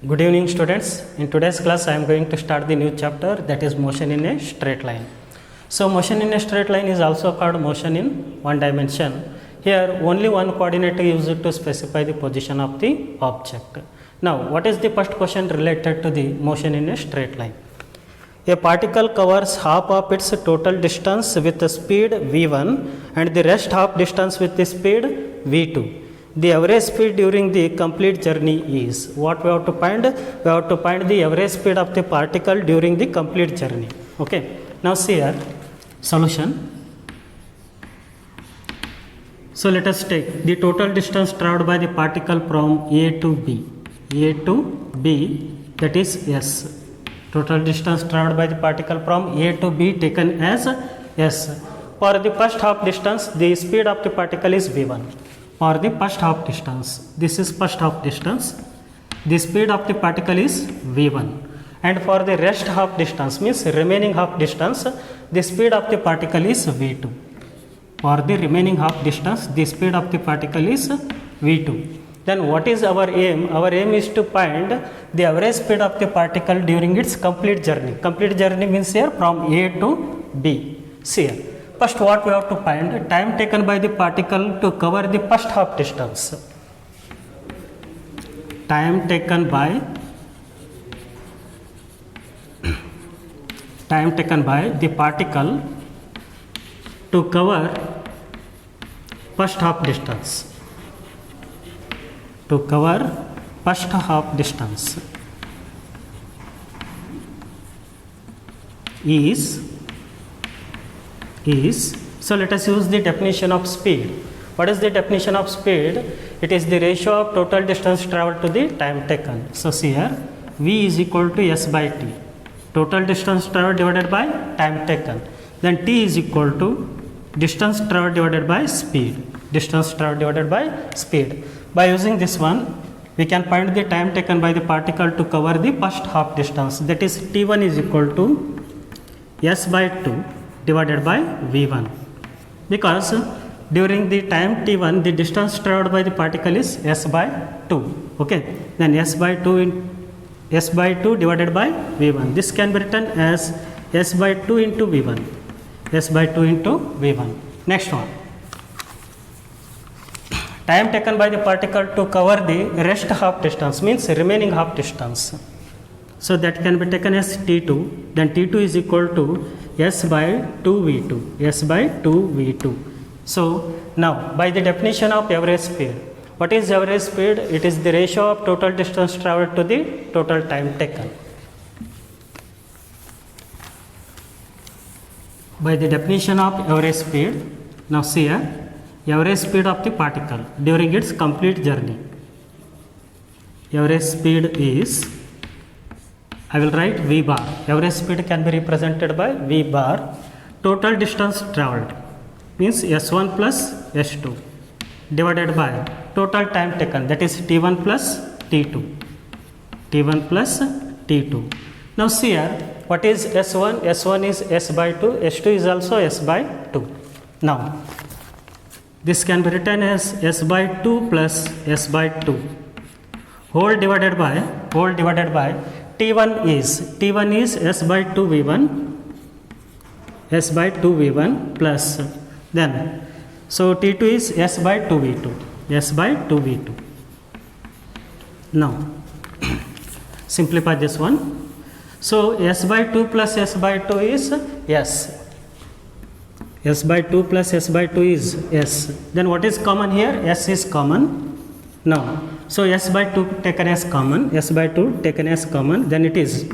Good evening students. In today's class I am going to start the new chapter, that is motion in a straight line. So motion in a straight line is also called motion in one dimension. Here only one coordinate is used to specify the position of the object. Now what is the first question related to the motion in a straight line? A particle covers half of its total distance with the speed v1 and the rest half distance with the speed v2. The average speed during the complete journey is, what we have to find? We have to find the average speed of the particle during the complete journey. Okay. Now see here, solution. So let us take the total distance traveled by the particle from A to B. A to B, that is S. Total distance traveled by the particle from A to B taken as S. For the first half distance, the speed of the particle is v1. For the first half distance, this is first half distance, the speed of the particle is v1. And for the rest half distance, means remaining half distance, the speed of the particle is v2. For the remaining half distance, the speed of the particle is v2. Then what is our aim? Our aim is to find the average speed of the particle during its complete journey. Complete journey means here from A to B. See here. First what we have to find? Time taken by the particle to cover the first half distance. Time taken by the particle to cover first half distance. To cover first half distance is, so let us use the definition of speed. What is the definition of speed? It is the ratio of total distance traveled to the time taken. So see here, V is equal to S by T. Total distance traveled divided by time taken. Then T is equal to distance traveled divided by speed. Distance traveled divided by speed. By using this one, we can find the time taken by the particle to cover the first half distance. That is T1 is equal to S by 2 divided by V1. Because during the time T1, the distance traveled by the particle is S by 2. Okay. Then S by 2 divided by V1. This can be written as S by 2 into V1. S by 2 into V1. Next one. Time taken by the particle to cover the rest half distance, means remaining half distance. So that can be taken as T2. Then T2 is equal to S by 2V2. S by 2V2. So now by the definition of average speed, what is average speed? It is the ratio of total distance traveled to the total time taken. By the definition of average speed, now see here, average speed of the particle during its complete journey. Average speed is, I will write V bar. Average speed can be represented by V bar. Total distance traveled means S1 plus S2 divided by total time taken, that is T1 plus T2. T1 plus T2. Now see here, what is S1? S1 is S by 2. S2 is also S by 2. Now this can be written as S by 2 plus S by 2 whole divided by T1 is S by 2 V1, S by 2 V1 plus, then so T2 is S by 2 V2, S by 2 V2. Now simplify this one. So S by 2 plus S by 2 is S. S by 2 plus S by 2 is S. Then what is common here? S is common. Now, so S by 2 taken as common, S by 2 taken as common, then it is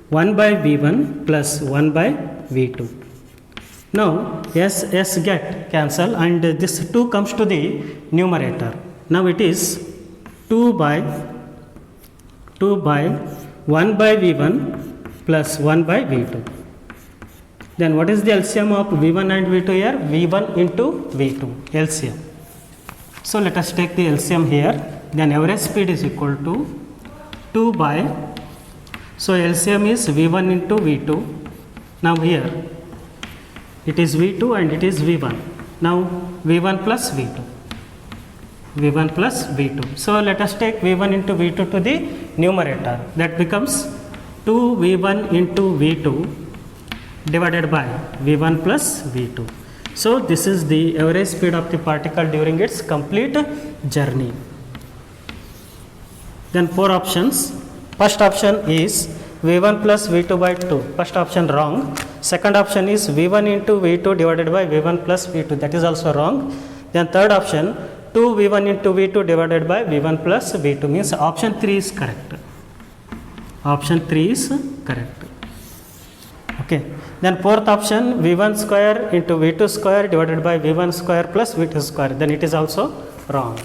1 by V1 plus 1 by V2. Now, S get cancel and this 2 comes to the numerator. Now it is 2 by 1 by V1 plus 1 by V2. Then what is the LCM of V1 and V2 here? V1 into V2, LCM. So let us take the LCM here. Then average speed is equal to 2 by, so LCM is V1 into V2. Now here it is V2 and it is V1. Now V1 plus V2. V1 plus V2. So let us take V1 into V2 to the numerator. That becomes 2V1 into V2 divided by V1 plus V2. So this is the average speed of the particle during its complete journey. Then 4 options. First option is V1 plus V2 by 2. First option wrong. Second option is V1 into V2 divided by V1 plus V2. That is also wrong. Then third option 2V1 into V2 divided by V1 plus V2, means option 3 is correct. Option 3 is correct. Okay. Then fourth option V1 square into V2 square divided by V1 square plus V2 square. Then it is also wrong.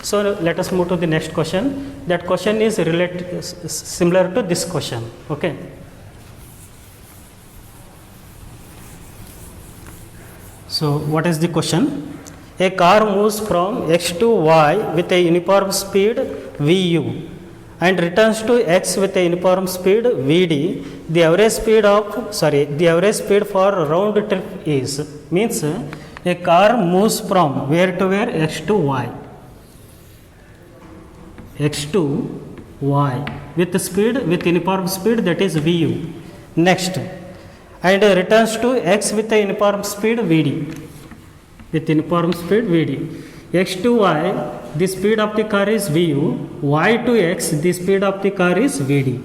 So let us move to the next question. That question is similar to this question. Okay. So what is the question? A car moves from X to Y with a uniform speed Vu and returns to X with a uniform speed Vd. The average speed for round trip is, means a car moves from where to where? X to Y. X to Y with uniform speed, that is Vu. Next, and returns to X with a uniform speed Vd. With uniform speed Vd. X to Y, the speed of the car is Vu. Y to X, the speed of the car is Vd.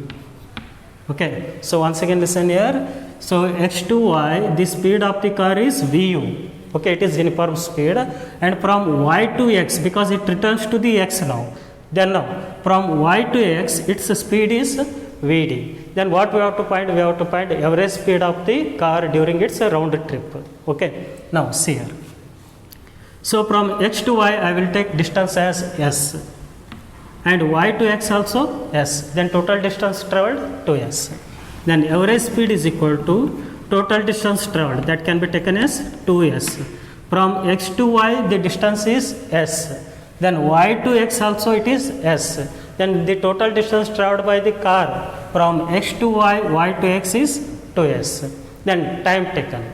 Okay. So once again listen here. So X to Y, the speed of the car is Vu. Okay, it is uniform speed. And from Y to X, because it returns to the X now. Then now, from Y to X, its speed is Vd. Then what we have to find? We have to find average speed of the car during its round trip. Okay. Now see here. So from X to Y, I will take distance as S, and Y to X also S. Then total distance travelled 2S. Then average speed is equal to total distance travelled. That can be taken as 2S. From X to Y, the distance is S. Then Y to X also it is S. Then the total distance travelled by the car from X to Y, Y to X is 2S. Then time taken.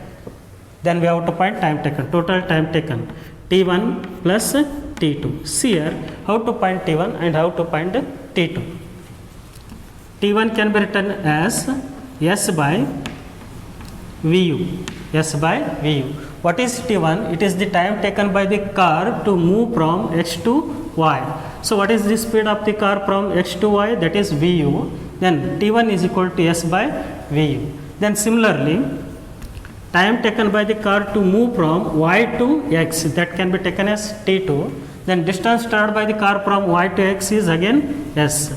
Then we have to find time taken. Total time taken. T1 plus T2. See here how to find T1 and how to find T2. T1 can be written as S by Vu. S by Vu. What is T1? It is the time taken by the car to move from X to Y. So what is the speed of the car from X to Y? That is Vu. Then T1 is equal to S by Vu. Then similarly, time taken by the car to move from Y to X, that can be taken as T2. Then distance travelled by the car from Y to X is again S.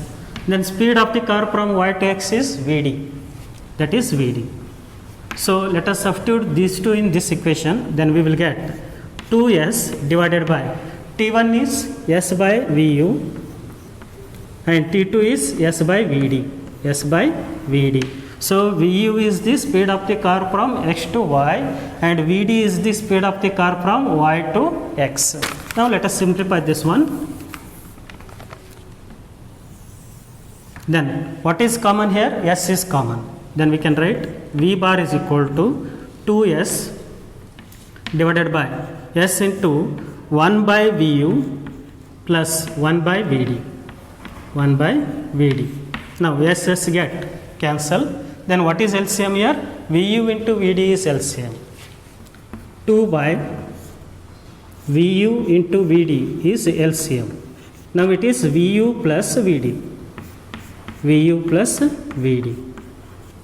Then speed of the car from Y to X is Vd. That is Vd. So let us substitute these two in this equation. Then we will get 2S divided by T1 is S by Vu and T2 is S by Vd. S by Vd. So Vu is the speed of the car from X to Y and Vd is the speed of the car from Y to X. Now let us simplify this one. Then what is common here? S is common. Then we can write V bar is equal to 2S divided by S into 1 by Vu plus 1 by Vd. 1 by Vd. Now S get cancel. Then what is LCM here? Vu into Vd is LCM. 2 by Vu into Vd is LCM. Now it is Vu plus Vd. Vu plus Vd.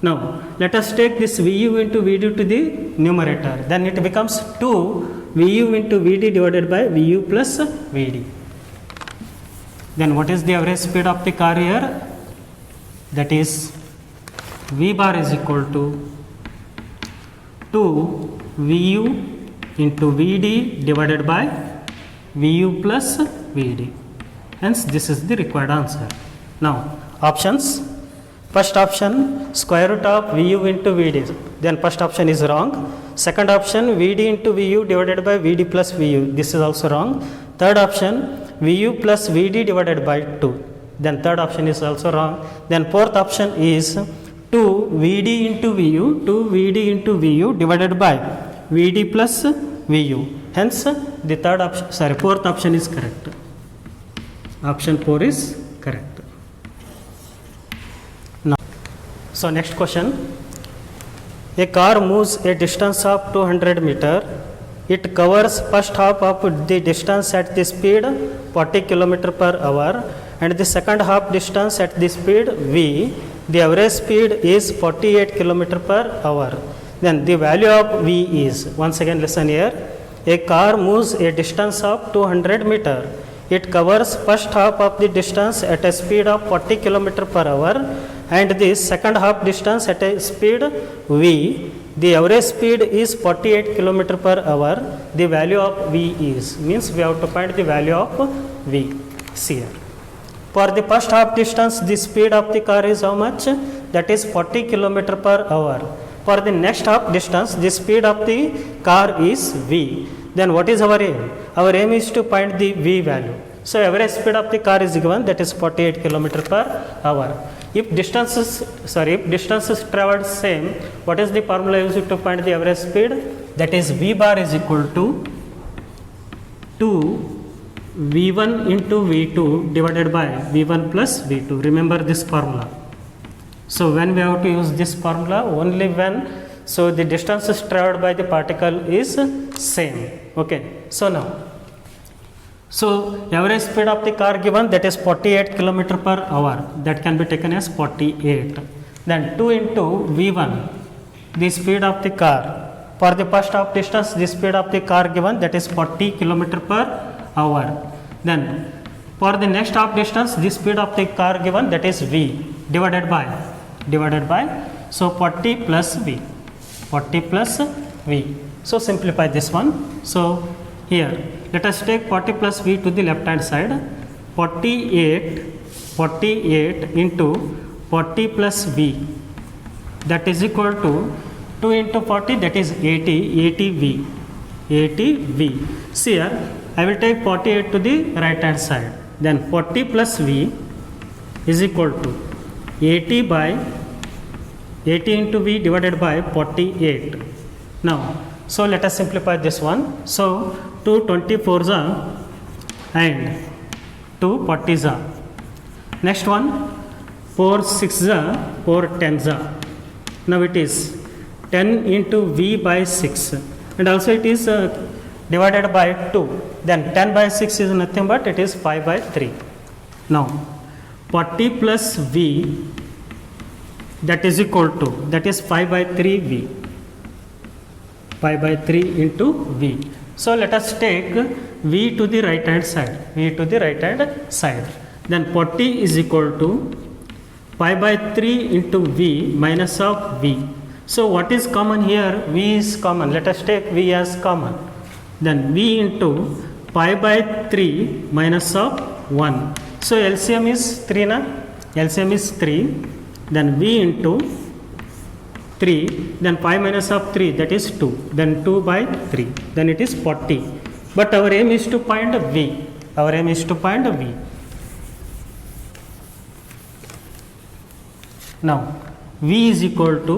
Now let us take this Vu into Vd to the numerator. Then it becomes 2 Vu into Vd divided by Vu plus Vd. Then what is the average speed of the car here? That is V bar is equal to 2 Vu into Vd divided by Vu plus Vd. Hence this is the required answer. Now options. First option square root of Vu into Vd. Then first option is wrong. Second option Vd into Vu divided by Vd plus Vu. This is also wrong. Third option Vu plus Vd divided by 2. Then third option is also wrong. Then fourth option is 2 Vd into Vu, 2 Vd into Vu divided by Vd plus Vu. Hence the fourth option is correct. Option 4 is correct. Now, so next question. A car moves a distance of 200 meter. It covers first half of the distance at the speed 40 km per hour and the second half distance at the speed v. The average speed is 48 km per hour. Then the value of v is, once again listen here, a car moves a distance of 200 meter. It covers first half of the distance at a speed of 40 km per hour and the second half distance at a speed v. The average speed is 48 km per hour. The value of v is, means we have to find the value of v. See here. For the first half distance, the speed of the car is how much? That is 40 km per hour. For the next half distance, the speed of the car is v. Then what is our aim? Our aim is to find the v value. So average speed of the car is given, that is 48 km per hour. If distances traveled same, what is the formula used to find the average speed? That is v bar is equal to 2 v1 into v2 divided by v1 plus v2. Remember this formula. So when we have to use this formula, only when, so the distances traveled by the particle is same. Okay. So now, so average speed of the car given, that is 48 km per hour. That can be taken as 48. Then 2 into v1, the speed of the car. For the first half distance, the speed of the car given, that is 40 km per hour. Then for the next half distance, the speed of the car given, that is v, divided by, so 40 plus v, 40 plus v. So simplify this one. So here let us take 40 plus v to the left hand side. 48 into 40 plus v, that is equal to 2 into 40, that is 80 v. See here, I will take 48 to the right hand side. Then 40 plus v is equal to 80 into v divided by 48. Now, so let us simplify this one. So 2 24s and 2 40s. Next one, 4 6s, 4 10s. Now it is 10 into v by 6 and also it is divided by 2. Then 10 by 6 is nothing but it is 5 by 3. Now 40 plus v, that is equal to, that is 5 by 3 v. 5 by 3 into v. So let us take v to the right hand side. Then 40 is equal to 5 by 3 into v minus of v. So what is common here? V is common. Let us take v as common. Then v into 5 by 3 minus of 1. So LCM is 3 na? LCM is 3. Then v into 3, then 5 minus of 3, that is 2, then 2 by 3, then it is 40. But our aim is to find v. Now v is equal to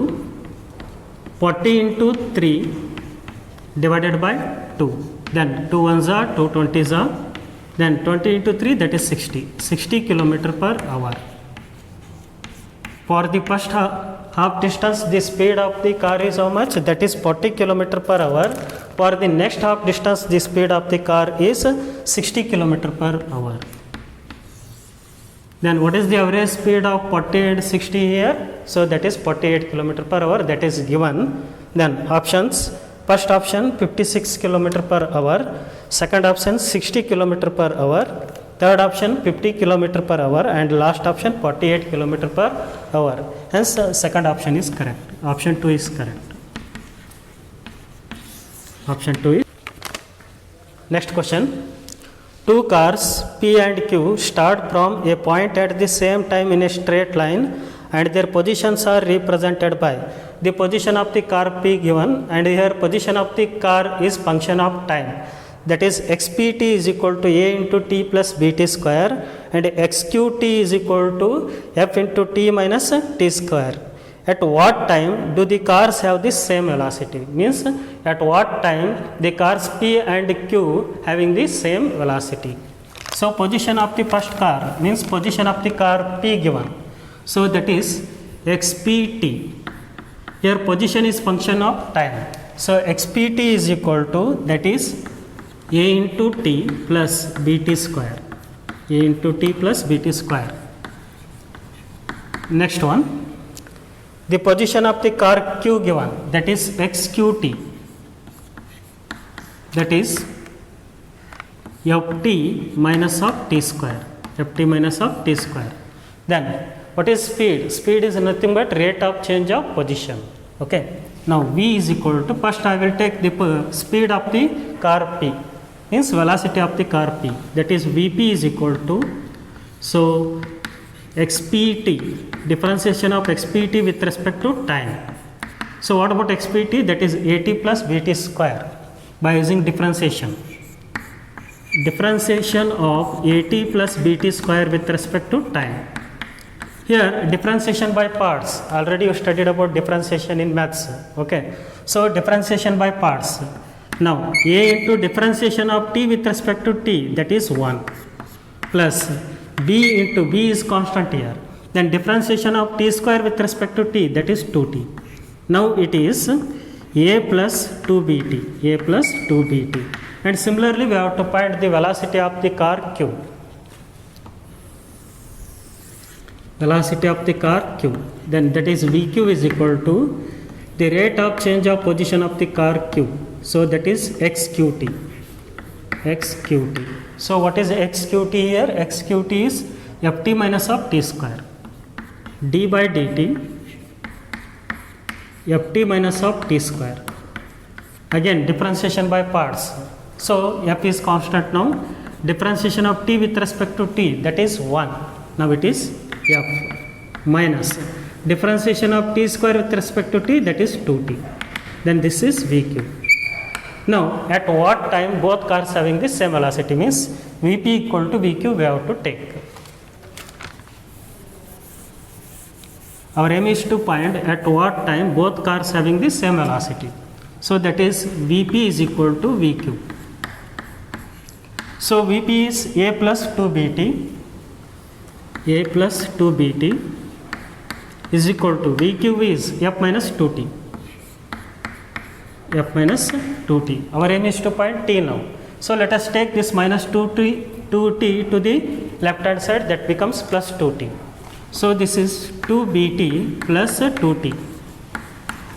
40 into 3 divided by 2. Then 2 ones are 2 20s are, then 20 into 3, that is 60 km per hour. For the first half distance, the speed of the car is how much? That is 40 km per hour. For the next half distance, the speed of the car is 60 km per hour. Then what is the average speed of 40 and 60 here? So that is 48 km per hour, that is given. Then options, first option 56 km per hour, second option 60 km per hour, third option 50 km per hour, and last option 48 km per hour. Hence second option is correct. Option 2 is correct. Option 2 is. Next question. Two cars P and Q start from a point at the same time in a straight line and their positions are represented by the position of the car P given, and here position of the car is function of time. That is xpt is equal to a into t plus bt square and xqt is equal to f into t minus t square. At what time do the cars have the same velocity? Means at what time the cars P and Q having the same velocity. So position of the first car means position of the car P given. So that is xpt. Here position is function of time. So xpt is equal to, that is a into t plus bt square. A into t plus bt square. Next one, the position of the car q given, that is xqt, that is ft minus of t square. Ft minus of t square. Then what is speed? Speed is nothing but rate of change of position. Okay. Now v is equal to, first I will take the speed of the car p, means velocity of the car p, that is vp is equal to, so xpt, differentiation of xpt with respect to time. So what about xpt? That is at plus bt square by using differentiation. Differentiation of at plus bt square with respect to time. Here differentiation by parts, already you studied about differentiation in maths. Okay. So differentiation by parts. Now a into differentiation of t with respect to t, that is 1, plus b into b is constant here. Then differentiation of t square with respect to t, that is 2t. Now it is a plus 2bt, a plus 2bt. And similarly we have to find the velocity of the car q. Velocity of the car q, then that is vq is equal to the rate of change of position of the car q. So that is xqt. Xqt. So what is xqt here? Xqt is ft minus of t square, d by dt, ft minus of t square. Again differentiation by parts. So f is constant now. Differentiation of t with respect to t, that is 1. Now it is f minus differentiation of t square with respect to t, that is 2t. Then this is vq. Now at what time both cars having the same velocity, means vp equal to vq we have to take. Our aim is to find at what time both cars having the same velocity. So that is vp is equal to vq. So vp is a plus 2bt, a plus 2bt is equal to vq is f minus 2t, f minus 2t. Our aim is to find t now. So let us take this minus 2t to the left hand side, that becomes plus 2t. So this is 2bt plus 2t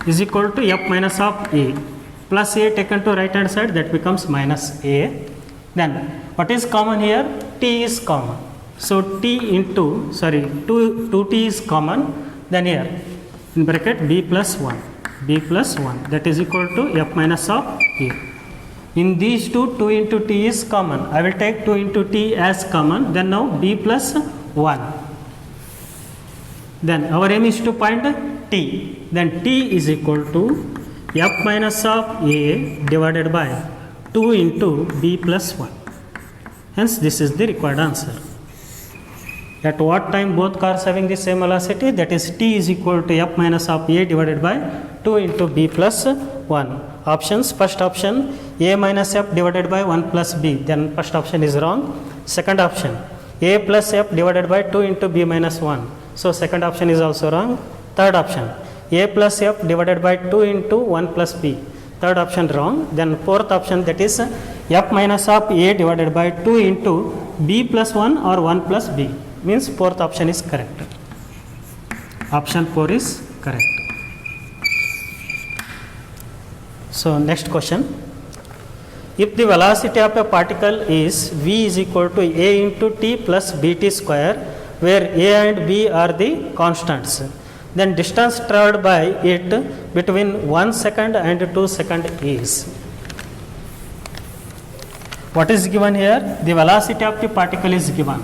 is equal to f minus of a, plus a taken to right hand side, that becomes minus a. Then what is common here? T is common. So t into, 2t is common. Then here in bracket b plus 1, b plus 1, that is equal to f minus of a. In these two, 2 into t is common. I will take 2 into t as common. Then now b plus 1. Then our aim is to find t. Then t is equal to f minus of a divided by 2 into b plus 1. Hence this is the required answer. At what time both cars having the same velocity, that is t is equal to f minus of a divided by 2 into b plus 1. Options, first option a minus f divided by 1 plus b, then first option is wrong. Second option a plus f divided by 2 into b minus 1, so second option is also wrong. Third option a plus f divided by 2 into 1 plus b, third option wrong. Then fourth option, that is f minus of a divided by 2 into b plus 1 or 1 plus b, means fourth option is correct. Option 4 is correct. So next question, if the velocity of a particle is v is equal to a into t plus bt square, where a and b are the constants, then distance traveled by it between 1 second and 2 second is. What is given here? The velocity of the particle is given.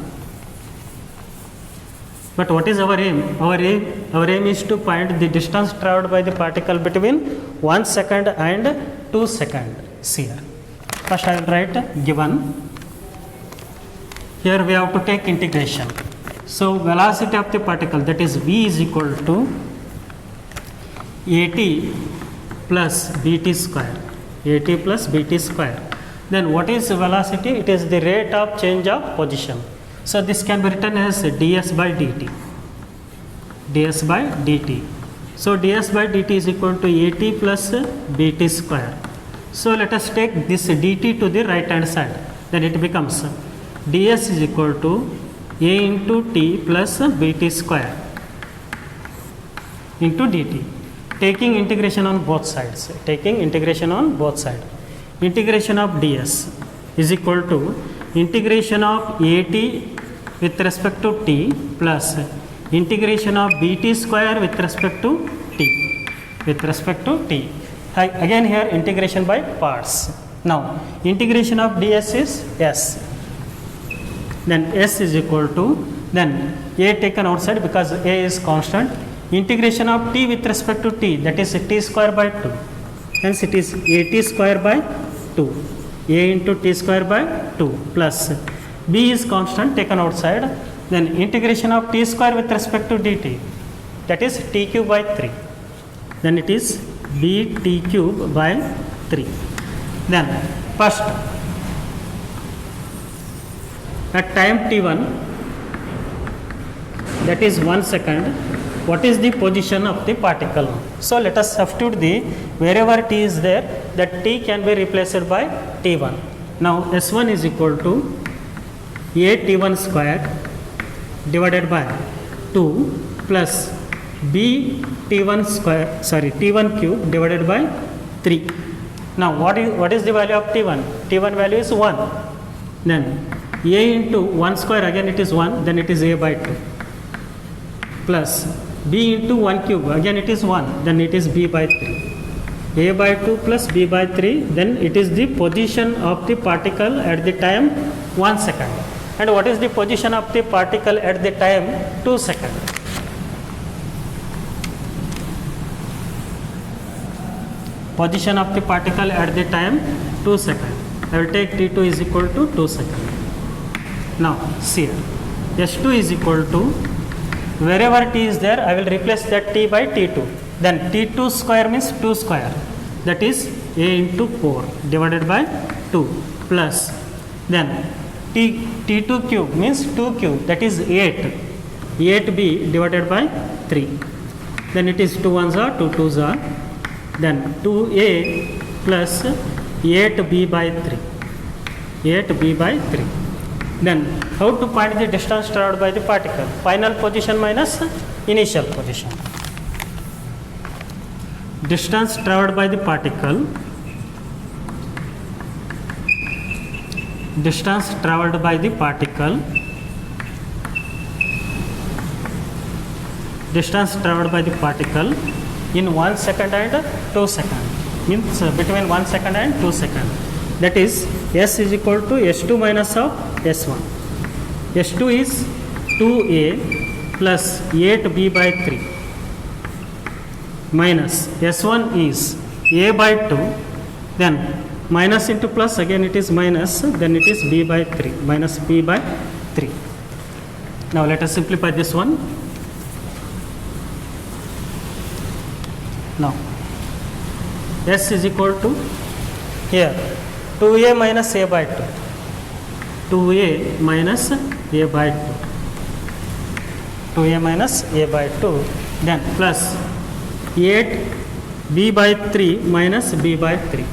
But what is our aim? Our aim is to find the distance traveled by the particle between 1 second and 2 seconds here. First I will write given. Here we have to take integration. So velocity of the particle, that is v is equal to at plus bt square, at plus bt square. Then what is velocity? It is the rate of change of position. So this can be written as ds by dt. ds by dt. So ds by dt is equal to at plus bt square. So let us take this dt to the right hand side. Then it becomes ds is equal to a into t plus bt square into dt. Taking integration on both sides. Taking integration on both sides. Integration of ds is equal to integration of at with respect to t plus integration of bt square with respect to t. With respect to t. Again here integration by parts. Now integration of ds is s. Then s is equal to, then a taken outside because a is constant. Integration of t with respect to t, that is t square by 2. Hence it is at square by 2. A into t square by 2 plus b is constant taken outside. Then integration of t square with respect to dt, that is t cube by 3. Then it is bt cube by 3. Then first at time t1, that is 1 second, what is the position of the particle? So let us substitute the wherever t is there, that t can be replaced by t1. Now s1 is equal to a t1 square divided by 2 plus b t1 square, sorry, t1 cube divided by 3. Now what is the value of t1? T1 value is 1. Then a into 1 square, again it is 1, then it is a by 2 plus b into 1 cube, again it is 1, then it is b by 3. A by 2 plus b by 3, then it is the position of the particle at the time 1 second. And what is the position of the particle at the time 2 second? Position of the particle at the time 2 second. I will take t2 is equal to 2 second. Now see here, s2 is equal to, wherever t is there, I will replace that t by t2. Then t2 square means 2 square, that is a into 4 divided by 2 plus, then t2 cube means 2 cube, that is 8. 8b divided by 3. Then it is 2 ones are 2 twos are, then 2a plus 8b by 3. 8b by 3. Then how to find the distance traveled by the particle? Final position minus initial position. Distance traveled by the particle, distance traveled by the particle, distance traveled by the particle in 1 second and 2 seconds, means between 1 second and 2 seconds. That is s is equal to s2 minus of s1. s2 is 2a plus 8b by 3 minus s1 is a by 2, then minus into plus, again it is minus, then it is b by 3 minus b by 3. Now let us simplify this one. Now s is equal to, here 2a minus a by 2, 2a minus a by 2, 2a minus a by 2, then plus 8b by 3 minus b by 3,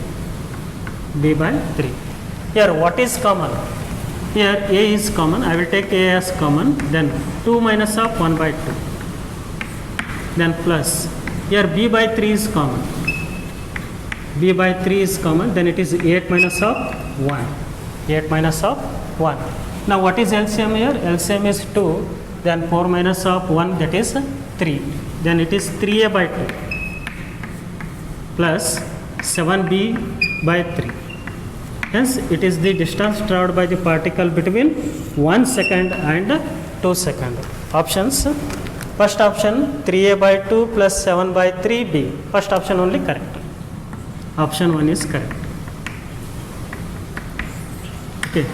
b by 3. Here what is common? Here a is common, I will take a as common, then 2 minus of 1 by 2, then plus, here b by 3 is common, b by 3 is common, then it is 8 minus of 1, 8 minus of 1. Now what is LCM here? LCM is 2, then 4 minus of 1, that is 3, then it is 3a by 2 plus 7b by 3. Hence it is the distance traveled by the particle between 1 second and 2 seconds. Options, first option 3a by 2 plus 7 by 3b, first option only correct. Option 1 is correct. Okay.